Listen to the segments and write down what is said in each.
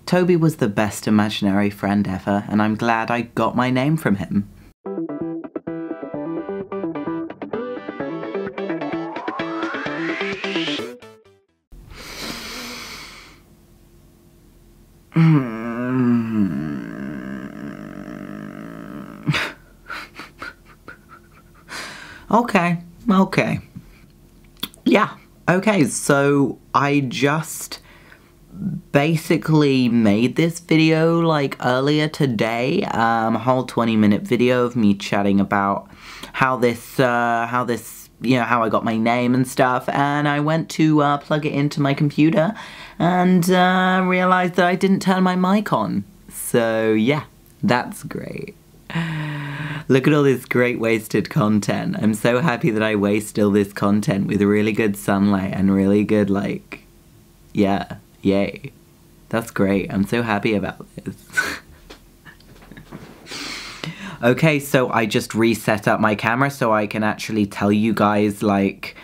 Toby was the best imaginary friend ever, and I'm glad I got my name from him. Okay. Yeah, okay, so I just basically made this video like earlier today, a whole 20-minute video of me chatting about how I got my name and stuff, and I went to plug it into my computer and realized that I didn't turn my mic on. So yeah, that's great. Look at all this great wasted content. I'm so happy that I waste all this content with really good sunlight and really good, like, yeah, yay. That's great. I'm so happy about this. Okay, so I just reset up my camera so I can actually tell you guys, like,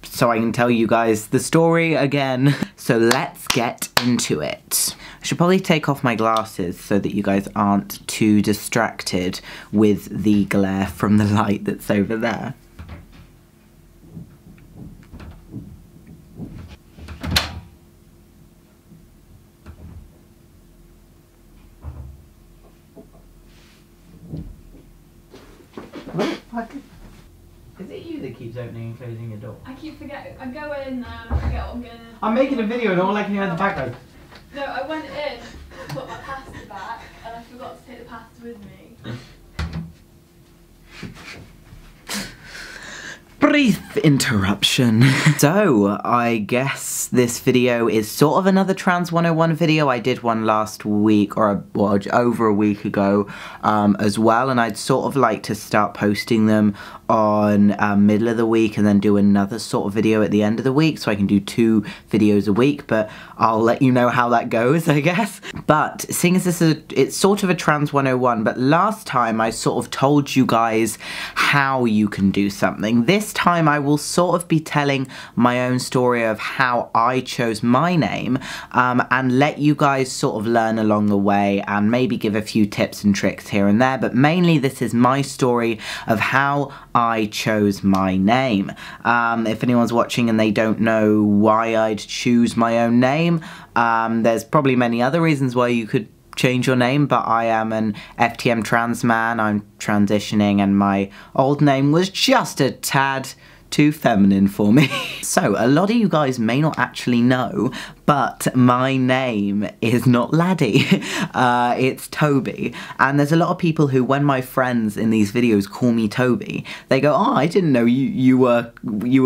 so I can tell you guys the story again. So let's get into it. I should probably take off my glasses so that you guys aren't too distracted with the glare from the light that's over there. What the fuck? Is it you that keeps opening and closing your door? I keep forgetting. I go in, I forget what I'm going to... I'm making a video and all I can hear in the background. No, I went in, put my pasta back, and I forgot to take the pasta with me. Brief interruption. So, I guess this video is sort of another Trans 101 video. I did one last week, or over a week ago as well, and I'd sort of like to start posting them on middle of the week and then do another sort of video at the end of the week, so I can do 2 videos a week, but I'll let you know how that goes, I guess. But seeing as it's sort of a Trans 101, but last time I sort of told you guys how you can do something. This time I will sort of be telling my own story of how I chose my name, and let you guys sort of learn along the way and maybe give a few tips and tricks here and there, but mainly this is my story of how I chose my name. If anyone's watching and they don't know why I'd choose my own name, there's probably many other reasons why you could change your name, but I am an FTM trans man. I'm transitioning and my old name was just a tad too feminine for me. So, a lot of you guys may not actually know, but my name is not Laddie. It's Toby. And there's a lot of people who, when my friends in these videos call me Toby, they go, oh, I didn't know you were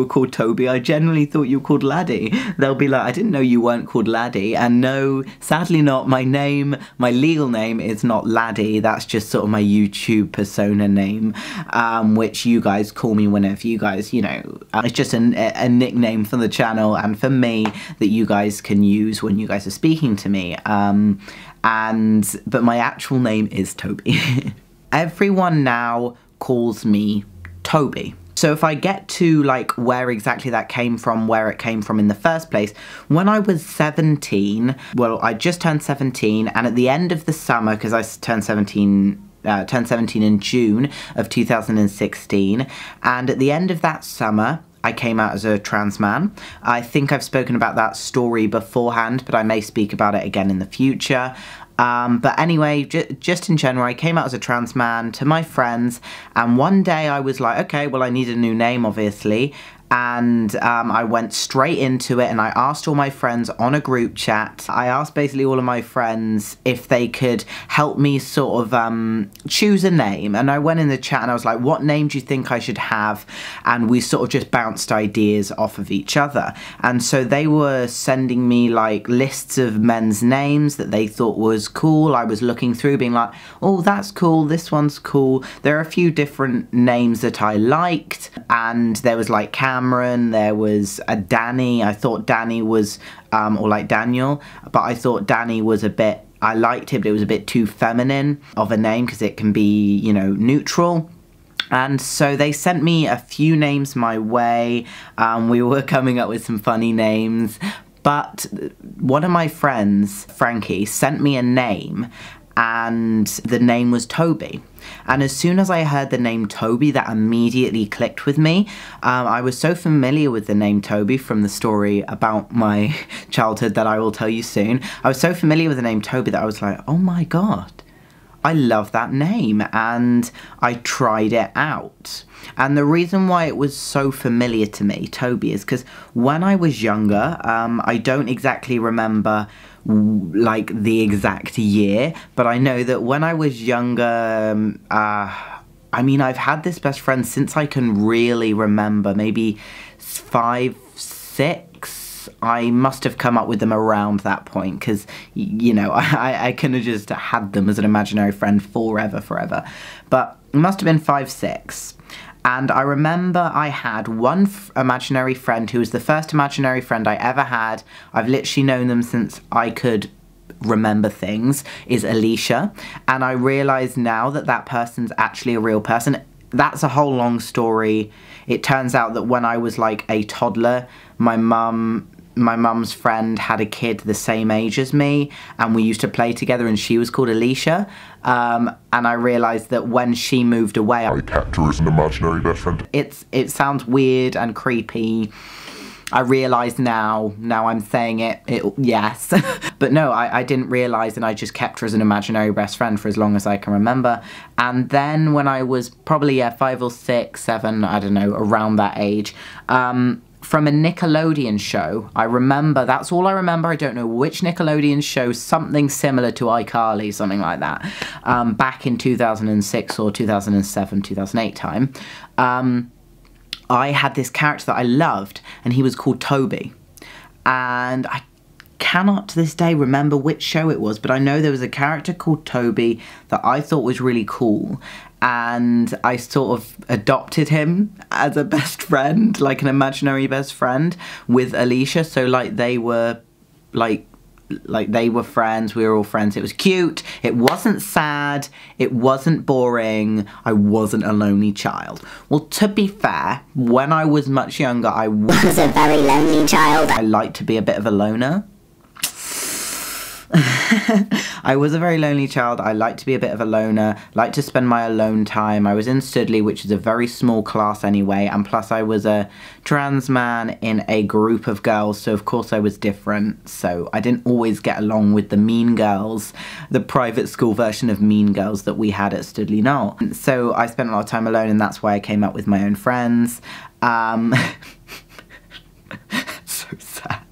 called Toby. I generally thought you were called Laddie. They'll be like, I didn't know you weren't called Laddie. And no, sadly not. My legal name is not Laddie. That's just sort of my YouTube persona name, which you guys call me whenever you guys, you know, it's just a nickname for the channel and for me that you guys can use when you guys are speaking to me. But my actual name is Toby. Everyone now calls me Toby. So if I get to like where exactly that came from, where it came from in the first place, when I was 17, well, I just turned 17, and at the end of the summer, because I turned 17 in June of 2016, and at the end of that summer I came out as a trans man. I think I've spoken about that story beforehand, but I may speak about it again in the future. But anyway, just in general, I came out as a trans man to my friends, and one day I was like, okay, well, I need a new name, obviously, and I went straight into it, and I asked all my friends on a group chat. I asked basically all of my friends if they could help me sort of choose a name, and I went in the chat and I was like, what name do you think I should have? And we sort of just bounced ideas off of each other, and so they were sending me like lists of men's names that they thought was cool. I was looking through being like, oh, that's cool, this one's cool. There are a few different names that I liked, and there was like Cameron, there was a Danny. I thought Danny was, or like Daniel, but I thought Danny was a bit, I liked it, but it was a bit too feminine of a name because it can be, you know, neutral. And so they sent me a few names my way. We were coming up with some funny names, But one of my friends, Frankie, sent me a name, and the name was Toby. And as soon as I heard the name Toby, that immediately clicked with me. I was so familiar with the name Toby from the story about my childhood that I will tell you soon. I was so familiar with the name Toby that I was like, oh my god, I love that name, and I tried it out. And the reason why it was so familiar to me, Toby, is because when I was younger, I don't exactly remember like the exact year, but I know that when I was younger, I mean, I've had this best friend since I can really remember, maybe 5, 6. I must have come up with them around that point, because, you know, I kind of just had them as an imaginary friend forever. But it must have been 5, 6. And I remember I had one imaginary friend who was the first imaginary friend I ever had. I've literally known them since I could remember things, is Alicia. And I realise now that that person's actually a real person. That's a whole long story. It turns out that when I was like a toddler, my mum's friend had a kid the same age as me, and we used to play together, and she was called Alicia. And I realised that when she moved away, I kept her as an imaginary best friend. It sounds weird and creepy. I realise now I'm saying it, yes. But no, I didn't realise, and I just kept her as an imaginary best friend for as long as I can remember. And then when I was probably, 5 or 6, 7, I don't know, around that age, from a Nickelodeon show, I remember, that's all I remember, I don't know which Nickelodeon show, something similar to iCarly, something like that, back in 2006 or 2007, 2008 time, I had this character that I loved, and he was called Toby, and I cannot to this day remember which show it was, but I know there was a character called Toby that I thought was really cool, and I sort of adopted him as a best friend, like an imaginary best friend with Alicia. So like they were like they were friends, we were all friends. It was cute, it wasn't sad, it wasn't boring, I wasn't a lonely child. Well, to be fair, when I was much younger, I was a very lonely child. I liked to be a bit of a loner. I was a very lonely child. I liked to be a bit of a loner, liked to spend my alone time. I was in Studley, which is a very small class anyway, and plus I was a trans man in a group of girls, so of course I was different, so I didn't always get along with the mean girls, the private school version of mean girls that we had at Studley Knoll. So I spent a lot of time alone, and that's why I came up with my own friends. So sad.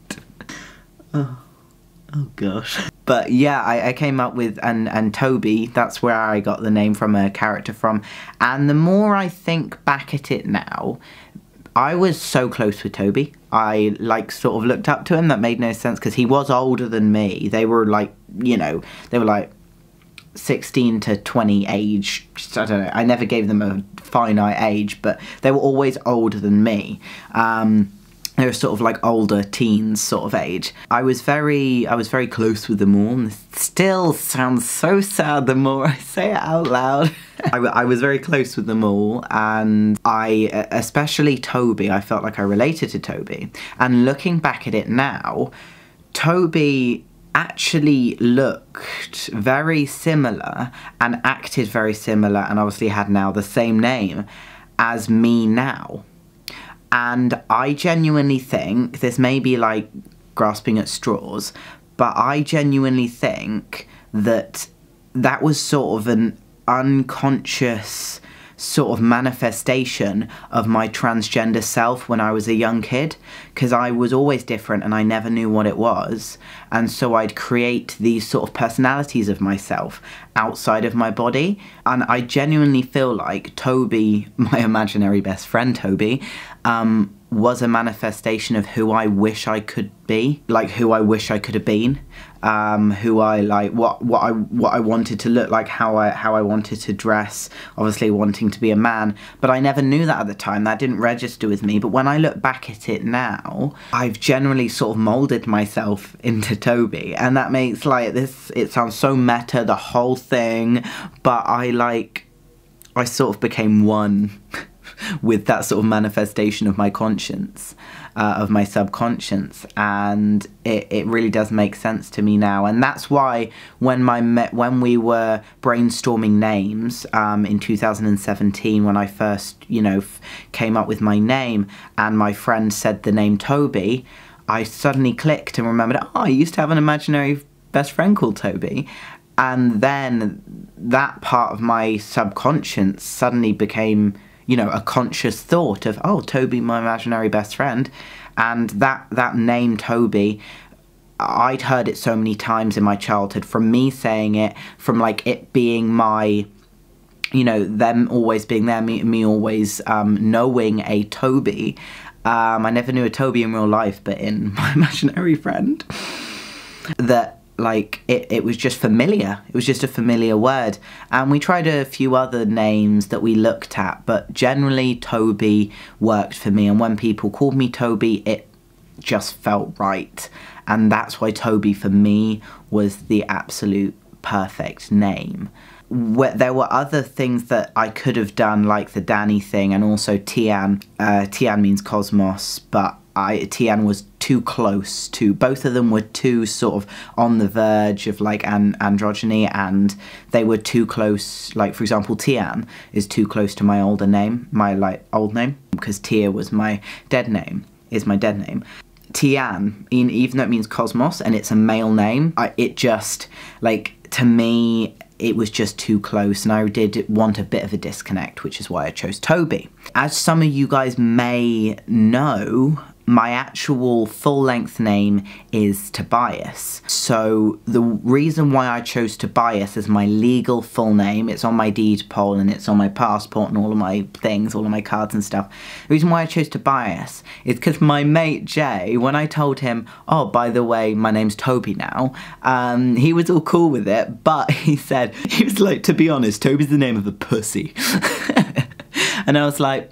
Oh gosh. But yeah, I came up with, and Toby, that's where I got the name from, a character from. And the more I think back at it now, I was so close with Toby. I like sort of looked up to him. That made no sense because he was older than me. They were like, you know, they were like 16 to 20 age. I don't know. I never gave them a finite age, but they were always older than me. They were sort of like older teens sort of age. I was very close with them all, and this still sounds so sad the more I say it out loud. I was very close with them all, and especially Toby, I felt like I related to Toby. And looking back at it now, Toby actually looked very similar and acted very similar, and obviously had now the same name as me now. And I genuinely think, this may be like grasping at straws, but I genuinely think that that was sort of an unconscious sort of manifestation of my transgender self when I was a young kid, because I was always different and I never knew what it was, and so I'd create these sort of personalities of myself outside of my body. And I genuinely feel like Toby, my imaginary best friend Toby, was a manifestation of who I wish I could be, like who I wish I could have been, who I like, what I wanted to look like, how I wanted to dress, obviously wanting to be a man, but I never knew that at the time. That didn't register with me. But when I look back at it now, I've generally sort of molded myself into Toby, and that makes like this, it sounds so meta, the whole thing, but I sort of became one with that sort of manifestation of my conscience. of my subconscious, and it really does make sense to me now. And that's why when we were brainstorming names in 2017, when I first, you know, came up with my name, and my friend said the name Toby, I suddenly clicked and remembered, oh, I used to have an imaginary best friend called Toby. And then that part of my subconscious suddenly became, you know, a conscious thought of, oh, Toby, my imaginary best friend. And that name Toby, I'd heard it so many times in my childhood, from me saying it, from like it being my, you know, them always being there, me always knowing a Toby. I never knew a Toby in real life, but in my imaginary friend, that like it was just familiar. It was just a familiar word. And we tried a few other names that we looked at, but generally Toby worked for me. And when people called me Toby, it just felt right. And that's why Toby for me was the absolute perfect name. There were other things that I could have done, like the Danny thing, and also Tian. Tian means cosmos, but Tian was too close to, both of them were too sort of on the verge of like androgyny, and they were too close. Like, for example, Tian is too close to my older name, my like old name, because Tia was my dead name, is my dead name. Tian, even though it means cosmos and it's a male name, it just, like, to me, it was just too close, and I did want a bit of a disconnect, which is why I chose Toby. As some of you guys may know, my actual full-length name is Tobias. So the reason why I chose Tobias as my legal full name, it's on my deed poll and it's on my passport and all of my things, all of my cards and stuff. The reason why I chose Tobias is because my mate Jay, when I told him, oh, by the way, my name's Toby now, he was all cool with it, but he said, he was like, to be honest, Toby's the name of a pussy. And I was like,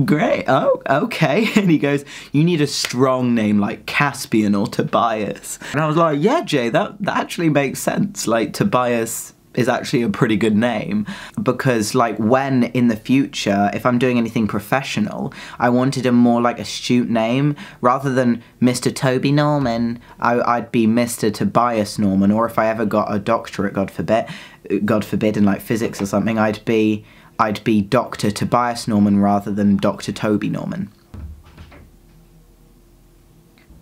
great, oh, okay. And he goes, you need a strong name like Caspian or Tobias. And I was like, yeah, Jay, that actually makes sense. Like, Tobias is actually a pretty good name, because like when in the future, if I'm doing anything professional, I wanted a more like astute name. Rather than Mr. Toby Norman, I'd be Mr. Tobias Norman. Or if I ever got a doctorate, God forbid, in like physics or something, I'd be Dr. Tobias Norman rather than Dr. Toby Norman.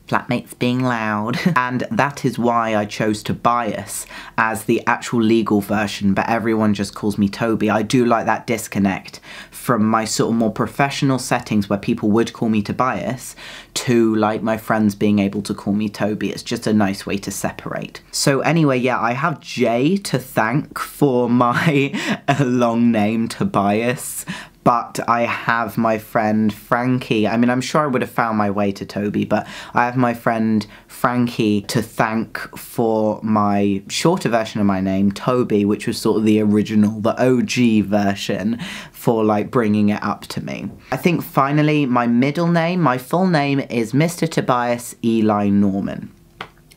Flatmates being loud. And that is why I chose Tobias as the actual legal version, but everyone just calls me Toby. I do like that disconnect from my sort of more professional settings where people would call me Tobias to like my friends being able to call me Toby. It's just a nice way to separate. So anyway, yeah, I have Jay to thank for my long name Tobias. But I have my friend Frankie. I mean, I'm sure I would have found my way to Toby, but I have my friend Frankie to thank for my shorter version of my name, Toby, which was sort of the original, the OG version, for like bringing it up to me. I think finally my middle name, my full name is Mr. Tobias Eli Norman.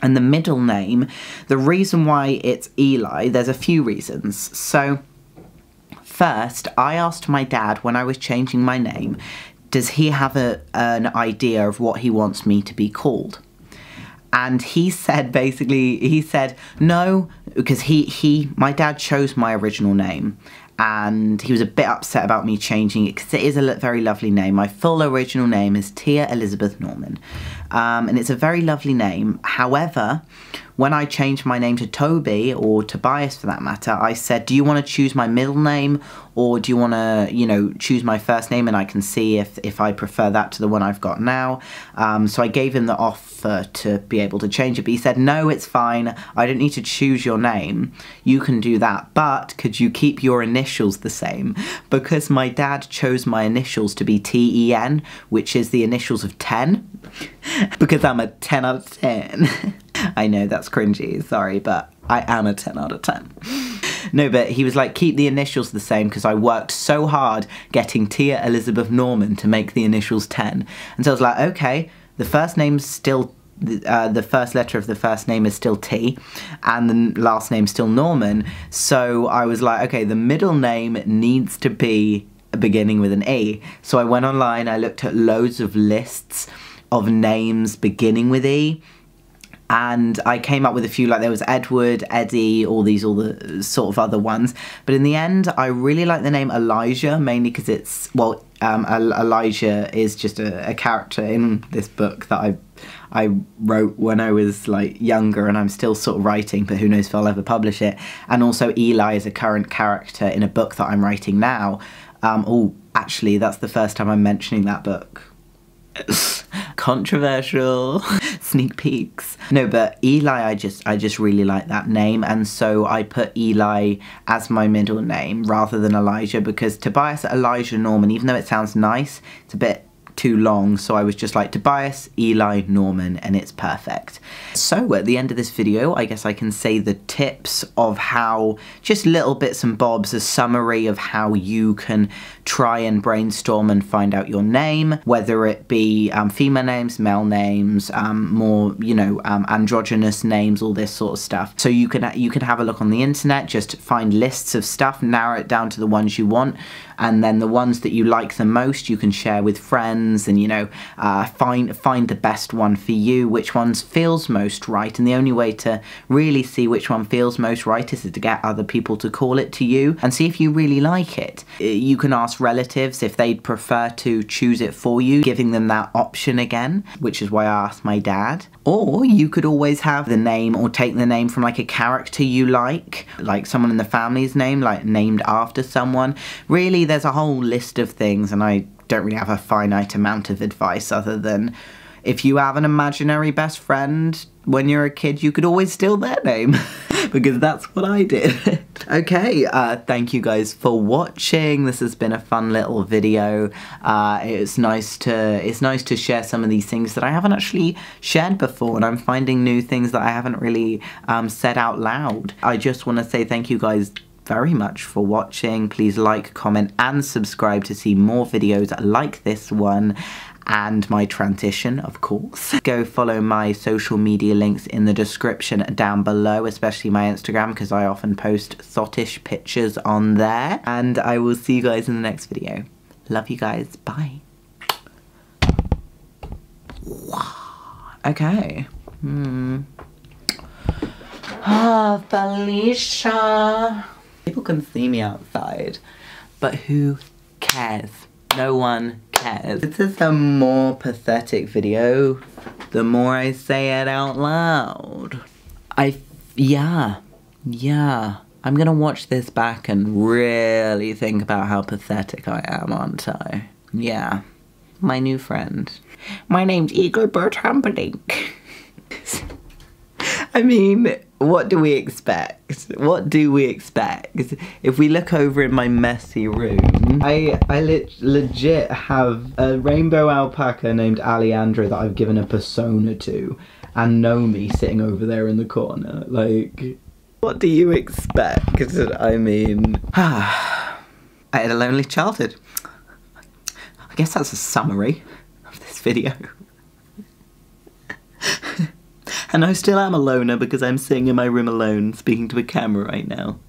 And the middle name, the reason why it's Eli, there's a few reasons. So, first, I asked my dad when I was changing my name, does he have an idea of what he wants me to be called? And he said, basically, he said no, because my dad chose my original name, and he was a bit upset about me changing it, because it is a very lovely name. My full original name is Tia Elizabeth Norman, and it's a very lovely name. However, when I changed my name to Toby, or Tobias for that matter, I said, do you want to choose my middle name, or do you want to, you know, choose my first name, and I can see if I prefer that to the one I've got now. So I gave him the offer to be able to change it, but he said, no, it's fine, I don't need to choose your name, you can do that, but could you keep your initials the same? Because my dad chose my initials to be TEN, which is the initials of 10, because I'm a 10 out of 10. I know, that's cringy, sorry, but I am a 10 out of 10. No, but he was like, keep the initials the same, because I worked so hard getting Tia Elizabeth Norman to make the initials 10. And so I was like, okay, the first name's still, the first letter of the first name is still T, and the last name's still Norman. So I was like, okay, the middle name needs to be beginning with an E. So I went online, I looked at loads of lists of names beginning with E. And I came up with a few, like there was Edward, Eddie, all the sort of other ones. But in the end, I really like the name Elijah, mainly because it's, well, Elijah is just a character in this book that I wrote when I was like younger, and I'm still sort of writing, but who knows if I'll ever publish it. And also Eli is a current character in a book that I'm writing now. Oh, actually, that's the first time I'm mentioning that book. Controversial. Sneak peeks. No, but Eli, I just really like that name, and so I put Eli as my middle name rather than Elijah, because Tobias, Elijah, Norman, even though it sounds nice, it's a bit too long, so I was just like Tobias, Eli, Norman, and it's perfect. So at the end of this video, I guess I can say the tips of how, just little bits and bobs, a summary of how you can try and brainstorm and find out your name, whether it be female names, male names, more, you know, androgynous names, all this sort of stuff. So you can have a look on the internet, just find lists of stuff, narrow it down to the ones you want, and then the ones that you like the most you can share with friends, and, you know, find the best one for you, which one feels most right. And the only way to really see which one feels most right is to get other people to call it to you and see if you really like it. You can ask relatives if they'd prefer to choose it for you, giving them that option again, which is why I asked my dad. Or you could always have the name, or take the name from like a character you like someone in the family's name, like named after someone. Really, there's a whole list of things, and I don't really have a finite amount of advice other than if you have an imaginary best friend when you're a kid, you could always steal their name because that's what I did. Okay, thank you guys for watching. This has been a fun little video. It's nice to share some of these things that I haven't actually shared before, and I'm finding new things that I haven't really said out loud. I just want to say thank you guys very much for watching. Please like, comment, and subscribe to see more videos like this one, and my transition, of course. Go follow my social media links in the description down below, especially my Instagram, because I often post thottish pictures on there. And I will see you guys in the next video. Love you guys. Bye. Okay. Ah, Felicia. People can see me outside, but who cares? No one cares. This is a more pathetic video the more I say it out loud. Yeah. I'm gonna watch this back and really think about how pathetic I am, aren't I? Yeah. My new friend. My name's Eaglebert Humperdinck. I mean, what do we expect? What do we expect? If we look over in my messy room, I legit have a rainbow alpaca named Alejandra that I've given a persona to, and Nomi sitting over there in the corner. Like, what do you expect? I mean, I had a lonely childhood. I guess that's a summary of this video. And I still am a loner because I'm sitting in my room alone, speaking to a camera right now.